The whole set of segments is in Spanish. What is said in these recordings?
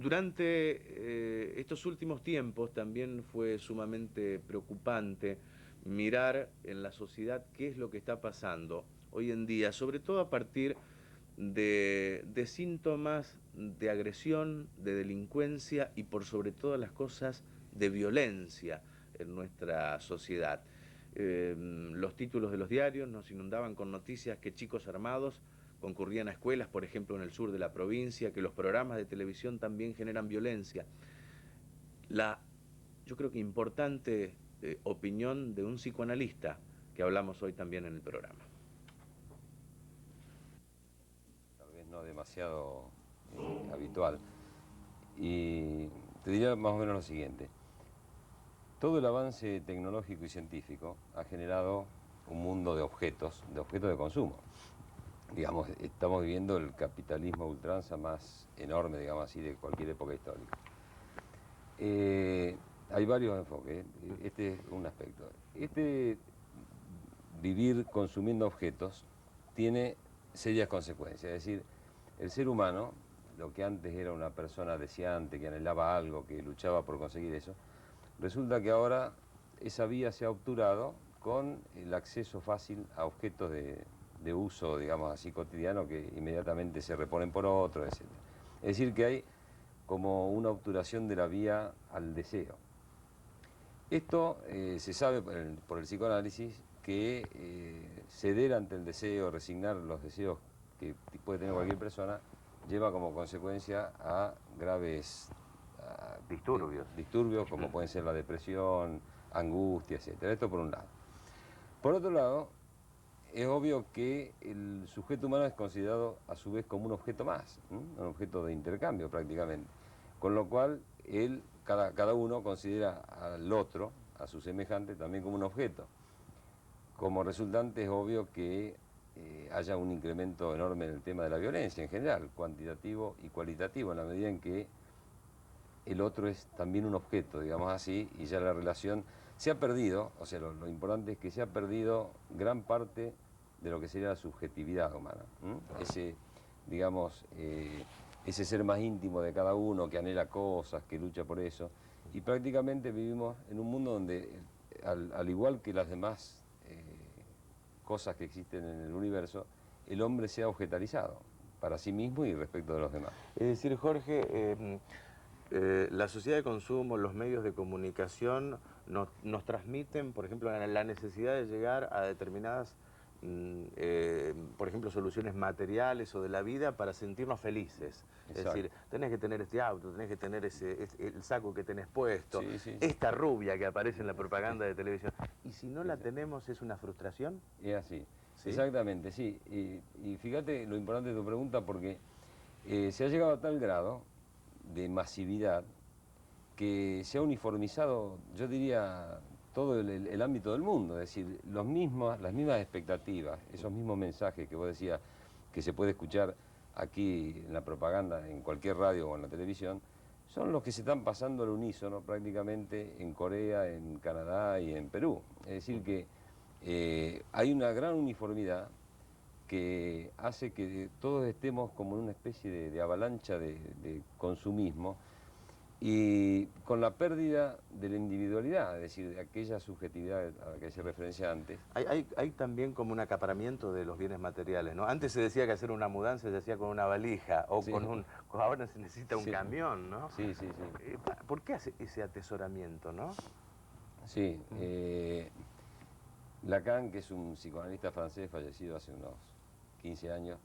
Durante estos últimos tiempos también fue sumamente preocupante mirar en la sociedad qué es lo que está pasando hoy en día, sobre todo a partir de síntomas de agresión, de delincuencia y por sobre todas las cosas de violencia en nuestra sociedad. Los títulos de los diarios nos inundaban con noticias que chicos armados concurrían a escuelas, por ejemplo, en el sur de la provincia, que los programas de televisión también generan violencia. La, yo creo que importante opinión de un psicoanalista que hablamos hoy también en el programa. Tal vez no demasiado habitual. Y te diría más o menos lo siguiente. Todo el avance tecnológico y científico ha generado un mundo de objetos de consumo. Digamos, estamos viviendo el capitalismo a ultranza más enorme, digamos así, de cualquier época histórica. Hay varios enfoques, este es un aspecto. Vivir consumiendo objetos tiene serias consecuencias, es decir, el ser humano, lo que antes era una persona deseante, que anhelaba algo, que luchaba por conseguir eso, resulta que ahora esa vía se ha obturado con el acceso fácil a objetos de uso, digamos así, cotidiano, que inmediatamente se reponen por otros, etc. Es decir, que hay como una obturación de la vía al deseo. Esto se sabe por el psicoanálisis que ceder ante el deseo, resignar los deseos que puede tener cualquier persona, lleva como consecuencia a graves disturbios como pueden ser la depresión, angustia, etc. Esto por un lado. Por otro lado, es obvio que el sujeto humano es considerado a su vez como un objeto más, un objeto de intercambio prácticamente. Con lo cual, cada uno considera al otro, a su semejante, también como un objeto. Como resultante es obvio que haya un incremento enorme en el tema de la violencia en general, cuantitativo y cualitativo, en la medida en que el otro es también un objeto, digamos así, y ya la relación se ha perdido, o sea, lo importante es que se ha perdido gran parte de lo que sería la subjetividad humana. Ese, digamos, ese ser más íntimo de cada uno, que anhela cosas, que lucha por eso, y prácticamente vivimos en un mundo donde, al igual que las demás cosas que existen en el universo, el hombre se ha objetalizado para sí mismo y respecto de los demás. Es decir, Jorge, la sociedad de consumo, los medios de comunicación nos transmiten, por ejemplo, la necesidad de llegar a determinadas, por ejemplo, soluciones materiales o de la vida para sentirnos felices. Exacto. Es decir, tenés que tener este auto, tenés que tener el saco que tenés puesto, Sí, sí. esta rubia que aparece en la propaganda de televisión. Y si no la Exacto. tenemos, ¿es una frustración? Es así. ¿Sí? Exactamente, sí. Y fíjate lo importante de tu pregunta porque se ha llegado a tal grado de masividad que se ha uniformizado, yo diría, todo el ámbito del mundo. Es decir, las mismas expectativas, esos mismos mensajes que vos decías que se puede escuchar aquí en la propaganda, en cualquier radio o en la televisión, son los que se están pasando al unísono prácticamente en Corea, en Canadá y en Perú. Es decir que hay una gran uniformidad que hace que todos estemos como en una especie de avalancha de consumismo y con la pérdida de la individualidad, es decir, de aquella subjetividad a la que se referencia antes. Hay también como un acaparamiento de los bienes materiales, ¿no? Antes se decía que hacer una mudanza se hacía con una valija o Sí. ahora se necesita un Sí. camión, ¿no? Sí, sí, sí. ¿Por qué hace ese atesoramiento, no? Sí, Lacan, que es un psicoanalista francés fallecido hace unos 15 años,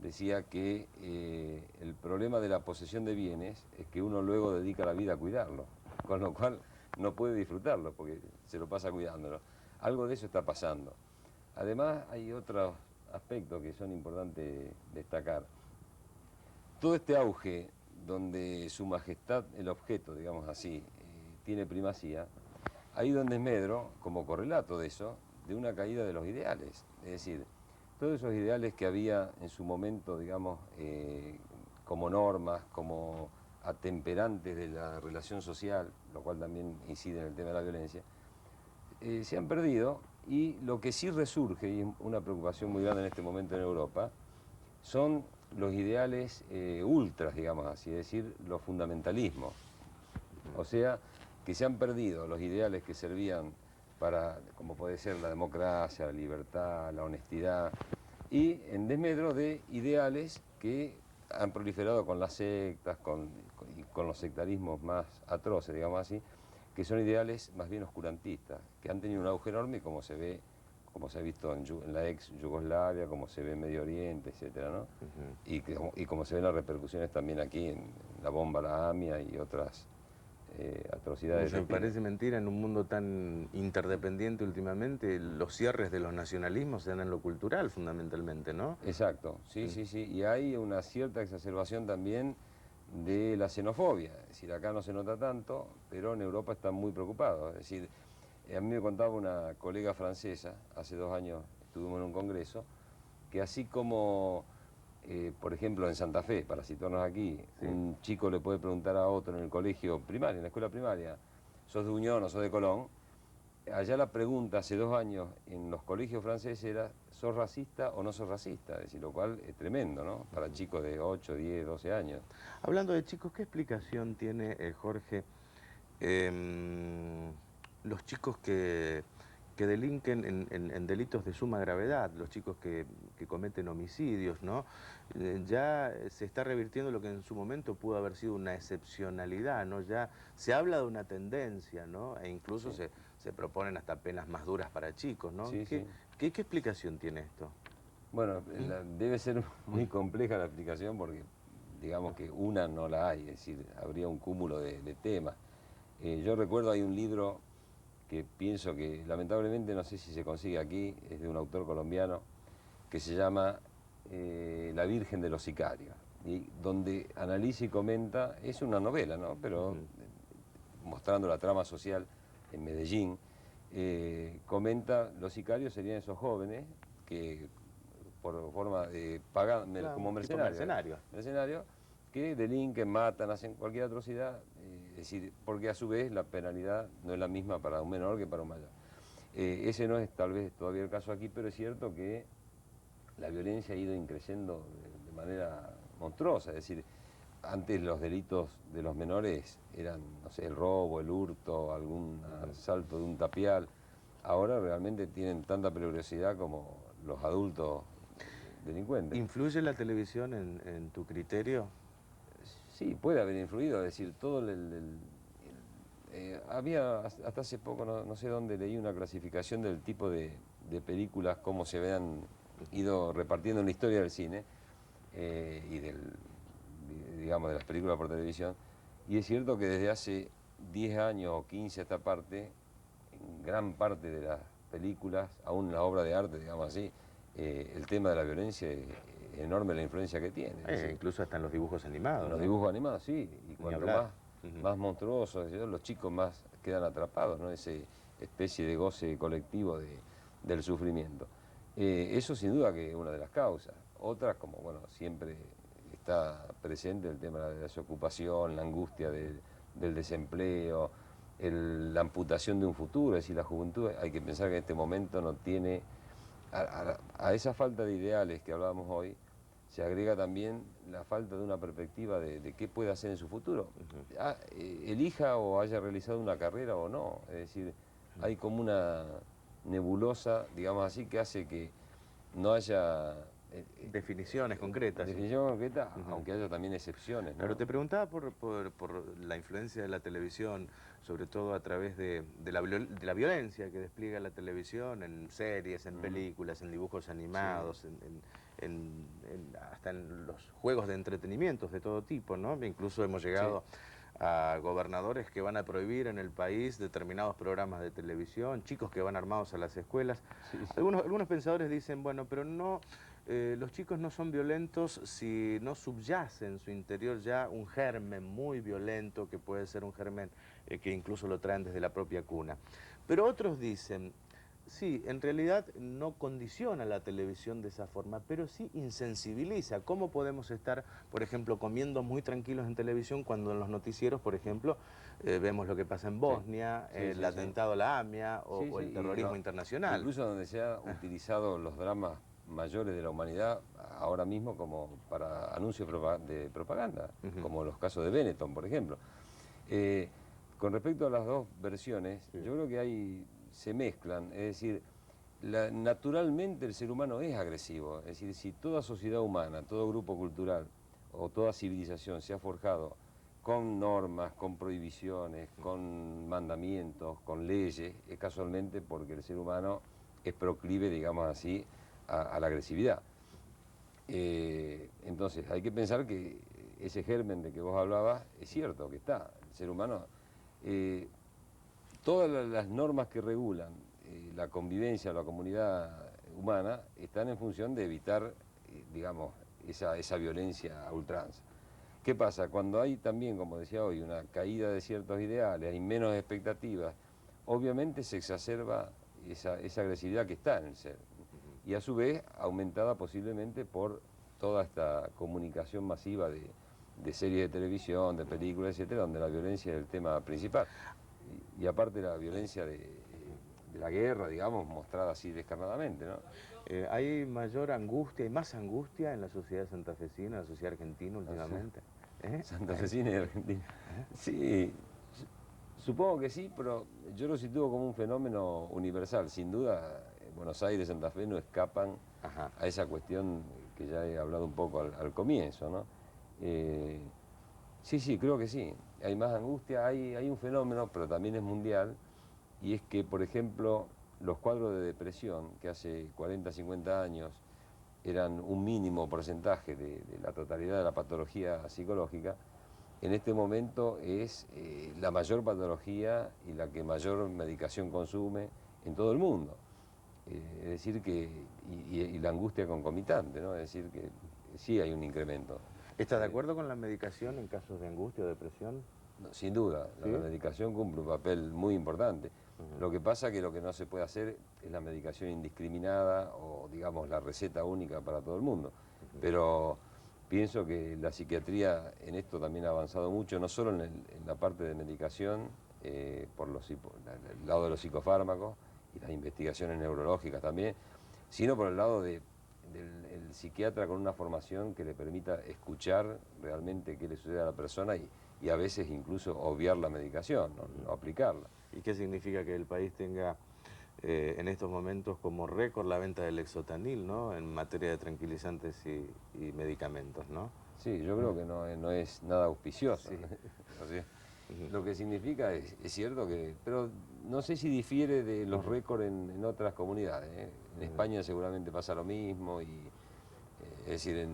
decía que el problema de la posesión de bienes es que uno luego dedica la vida a cuidarlo, con lo cual no puede disfrutarlo porque se lo pasa cuidándolo. Algo de eso está pasando. Además, hay otros aspectos que son importantes destacar. Todo este auge donde su majestad, el objeto, digamos así, tiene primacía, ha ido en desmedro, como correlato de eso, de una caída de los ideales. Es decir, todos esos ideales que había en su momento, digamos, como normas, como atemperantes de la relación social, lo cual también incide en el tema de la violencia, se han perdido y lo que sí resurge, y es una preocupación muy grande en este momento en Europa, son los ideales ultras, digamos así, es decir, los fundamentalismos. O sea, que se han perdido los ideales que servían para, como puede ser la democracia, la libertad, la honestidad, y en desmedro de ideales que han proliferado con las sectas, con los sectarismos más atroces, digamos así, que son ideales más bien oscurantistas, que han tenido un auge enorme, como se ve, como se ha visto en la ex Yugoslavia, como se ve en Medio Oriente, etcétera, ¿no? Y como se ven las repercusiones también aquí en la bomba, la AMIA y otras atrocidades. Me parece mentira, en un mundo tan interdependiente últimamente, los cierres de los nacionalismos se dan en lo cultural fundamentalmente, ¿no? Exacto, sí, sí, sí. Y hay una cierta exacerbación también de la xenofobia. Es decir, acá no se nota tanto, pero en Europa están muy preocupados. Es decir, a mí me contaba una colega francesa, hace 2 años estuvimos en un congreso, que así como, por ejemplo, en Santa Fe, para situarnos aquí, sí, un chico le puede preguntar a otro en el colegio primario, en la escuela primaria, ¿sos de Unión o sos de Colón? Allá la pregunta hace 2 años en los colegios franceses era, ¿sos racista o no sos racista? Es decir, lo cual es tremendo, ¿no? Para chicos de 8, 10, 12 años. Hablando de chicos, ¿qué explicación tiene, Jorge, los chicos que delinquen en delitos de suma gravedad, los chicos que cometen homicidios, ¿no? Ya se está revirtiendo lo que en su momento pudo haber sido una excepcionalidad, ¿no? Ya se habla de una tendencia, ¿no? E incluso Sí, se proponen hasta penas más duras para chicos, ¿no? sí, sí. ¿Qué explicación tiene esto? Bueno, debe ser muy compleja la explicación porque digamos que una no la hay, es decir, habría un cúmulo de temas. Yo recuerdo hay un libro que pienso que lamentablemente no sé si se consigue aquí, es de un autor colombiano, que se llama La Virgen de los Sicarios, y donde analiza y comenta, es una novela, ¿no? Pero mostrando la trama social en Medellín, comenta, los sicarios serían esos jóvenes que por forma de pagar, Claro, como tipo mercenarios, mercenarios que delinquen, matan, hacen cualquier atrocidad, es decir, porque a su vez la penalidad no es la misma para un menor que para un mayor. Ese no es tal vez todavía el caso aquí, pero es cierto que la violencia ha ido increciendo de manera monstruosa, es decir, antes los delitos de los menores eran, no sé, el robo, el hurto, algún asalto de un tapial. Ahora realmente tienen tanta peligrosidad como los adultos delincuentes. ¿Influye la televisión en tu criterio? Sí, puede haber influido, es decir, todo había hasta hace poco, no sé dónde, leí una clasificación del tipo de películas, cómo se habían ido repartiendo en la historia del cine y digamos, de las películas por televisión. Y es cierto que desde hace 10 años o 15 a esta parte, en gran parte de las películas, aún en la obra de arte, digamos así, el tema de la violencia es enorme la influencia que tiene. Incluso hasta en los dibujos animados. Los ¿no? dibujos animados, sí, y cuanto más monstruosos, los chicos más quedan atrapados, ¿no? Esa especie de goce colectivo del sufrimiento. Eso sin duda que es una de las causas. Otras, como bueno, siempre está presente el tema de la desocupación, la angustia del desempleo, la amputación de un futuro, es decir, la juventud, hay que pensar que en este momento no tiene, a esa falta de ideales que hablábamos hoy, se agrega también la falta de una perspectiva de qué puede hacer en su futuro. Elija o haya realizado una carrera o no, es decir, hay como una nebulosa, digamos así, que hace que no haya definiciones concretas. Definición concreta, aunque haya también excepciones, ¿no? Claro, te preguntaba por la influencia de la televisión, sobre todo a través de la violencia que despliega la televisión en series, en películas, en dibujos animados, sí, hasta en los juegos de entretenimientos de todo tipo, ¿no? Incluso hemos llegado a gobernadores que van a prohibir en el país determinados programas de televisión, chicos que van armados a las escuelas. Algunos pensadores dicen, bueno, pero no... los chicos no son violentos si no subyace en su interior ya un germen muy violento, que puede ser un germen que incluso lo traen desde la propia cuna. Pero otros dicen, sí, en realidad no condiciona la televisión de esa forma, pero sí insensibiliza. ¿Cómo podemos estar, por ejemplo, comiendo muy tranquilos en televisión cuando en los noticieros, por ejemplo, vemos lo que pasa en Bosnia, el atentado a la AMIA o el terrorismo internacional? Incluso donde se han utilizado los dramas mayores de la humanidad, ahora mismo como para anuncios de propaganda, Ujú. como los casos de Benetton, por ejemplo. Con respecto a las dos versiones, Sí. yo creo que se mezclan, es decir, naturalmente el ser humano es agresivo, es decir, si toda sociedad humana, todo grupo cultural o toda civilización se ha forjado con normas, con prohibiciones, con mandamientos, con leyes, es casualmente porque el ser humano es proclive, digamos así, a la agresividad. Entonces, hay que pensar que ese germen de que vos hablabas es cierto que está. El ser humano, eh, todas las normas que regulan la convivencia, la comunidad humana, están en función de evitar, digamos, esa violencia a ultranza. ¿Qué pasa? Cuando hay también, como decía hoy, una caída de ciertos ideales, hay menos expectativas, obviamente se exacerba esa agresividad que está en el ser. Y a su vez aumentada posiblemente por toda esta comunicación masiva de series de televisión, de películas, etcétera, donde la violencia es el tema principal. Y aparte la violencia de la guerra, digamos, mostrada así descarnadamente, ¿no? ¿Hay mayor angustia y más angustia en la sociedad santafesina, en la sociedad argentina últimamente? Santafesina y Argentina. Sí, supongo que sí, pero yo lo sitúo como un fenómeno universal. Sin duda, Buenos Aires y Santa Fe no escapan Ajá. a esa cuestión que ya he hablado un poco al comienzo, ¿no? Sí, creo que sí. Hay más angustia, hay un fenómeno, pero también es mundial, y es que, por ejemplo, los cuadros de depresión, que hace 40, 50 años eran un mínimo porcentaje de la totalidad de la patología psicológica, en este momento es la mayor patología y la que mayor medicación consume en todo el mundo. Es decir que, y la angustia concomitante, ¿no? Es decir que sí hay un incremento. ¿Estás de acuerdo con la medicación en casos de angustia o depresión? No, sin duda, ¿Sí? la medicación cumple un papel muy importante. Ujú. Lo que pasa es que lo que no se puede hacer es la medicación indiscriminada o, digamos, la receta única para todo el mundo. Pero pienso que la psiquiatría en esto también ha avanzado mucho, no solo en la parte de medicación, por el lado de los psicofármacos y las investigaciones neurológicas también, sino por el lado del el psiquiatra con una formación que le permita escuchar realmente qué le sucede a la persona y a veces incluso obviar la medicación, no aplicarla. ¿Y qué significa que el país tenga en estos momentos como récord la venta del Lexotanil, ¿no? En materia de tranquilizantes y medicamentos, ¿no? Sí, yo creo que no es nada auspicioso. Sí. O sea, lo que significa es cierto que, pero no sé si difiere de los récords en otras comunidades, ¿eh? En España seguramente pasa lo mismo, es decir,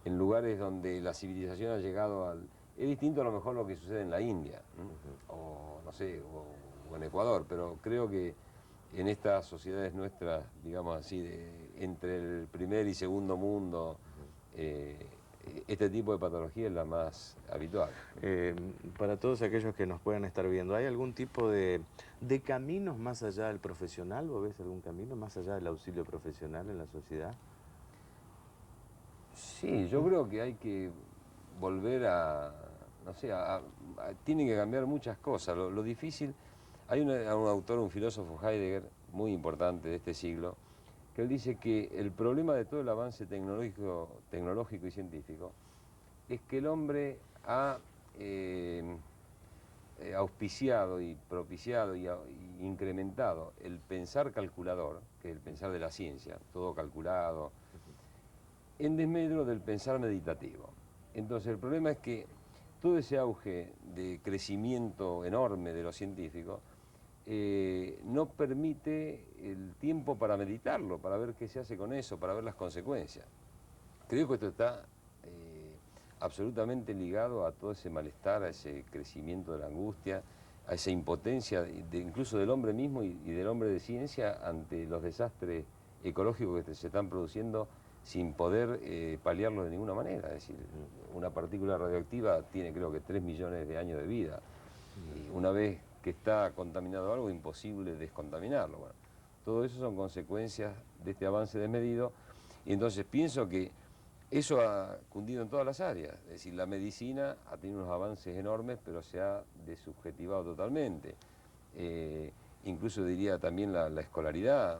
en lugares donde la civilización ha llegado al... Es distinto a lo mejor lo que sucede en la India, o no sé, o en Ecuador, pero creo que en estas sociedades nuestras, digamos así, entre el primer y segundo mundo, eh, este tipo de patología es la más habitual. Eh, para todos aquellos que nos puedan estar viendo, ¿hay algún tipo de caminos más allá del profesional? ¿Vos ves algún camino más allá del auxilio profesional en la sociedad? Sí, yo creo que hay que volver no sé, tienen que cambiar muchas cosas. Lo difícil, hay un autor, un filósofo Heidegger, muy importante de este siglo, que él dice que el problema de todo el avance tecnológico y científico es que el hombre ha auspiciado y propiciado y incrementado el pensar calculador, que es el pensar de la ciencia, todo calculado, en desmedro del pensar meditativo. Entonces el problema es que todo ese auge de crecimiento enorme de los científicos no permite el tiempo para meditarlo, para ver qué se hace con eso, para ver las consecuencias. Creo que esto está absolutamente ligado a todo ese malestar, a ese crecimiento de la angustia, a esa impotencia incluso del hombre mismo y del hombre de ciencia ante los desastres ecológicos que se están produciendo sin poder paliarlos de ninguna manera. Es decir, una partícula radioactiva tiene creo que 3 millones de años de vida. Y una vez que está contaminado algo, es imposible descontaminarlo. Bueno, todo eso son consecuencias de este avance desmedido. Y entonces pienso que eso ha cundido en todas las áreas. Es decir, la medicina ha tenido unos avances enormes, pero se ha desubjetivado totalmente. incluso diría también la escolaridad.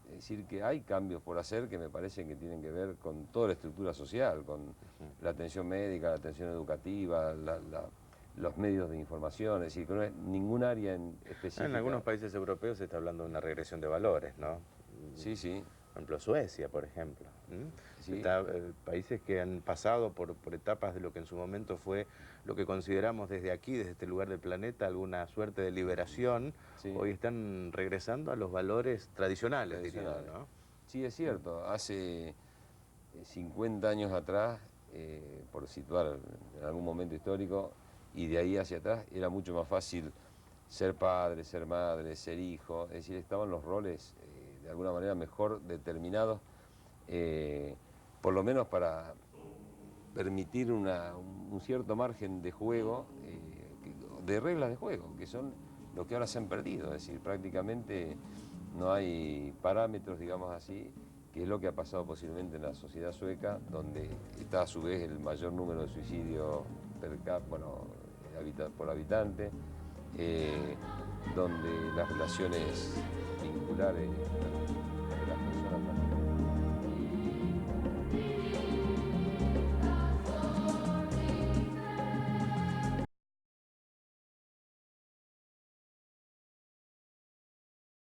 Es decir, que hay cambios por hacer que me parecen que tienen que ver con toda la estructura social, con la atención médica, la atención educativa, los medios de información, es decir, que no es ningún área en específica. En algunos países europeos se está hablando de una regresión de valores, ¿no? Sí, sí. Por ejemplo, Suecia, por ejemplo. Sí. Países que han pasado por etapas de lo que en su momento fue lo que consideramos desde aquí, desde este lugar del planeta, alguna suerte de liberación, Sí. hoy están regresando a los valores tradicionales, diría, ¿no? Sí, es cierto. Hace 50 años atrás, por situar en algún momento histórico, y de ahí hacia atrás, era mucho más fácil ser padre, ser madre, ser hijo. Es decir, estaban los roles de alguna manera mejor determinados, por lo menos para permitir un cierto margen de juego, de reglas de juego, que son lo que ahora se han perdido. Es decir, prácticamente no hay parámetros, digamos así, que es lo que ha pasado posiblemente en la sociedad sueca, donde está a su vez el mayor número de suicidios por habitante, donde las relaciones vinculares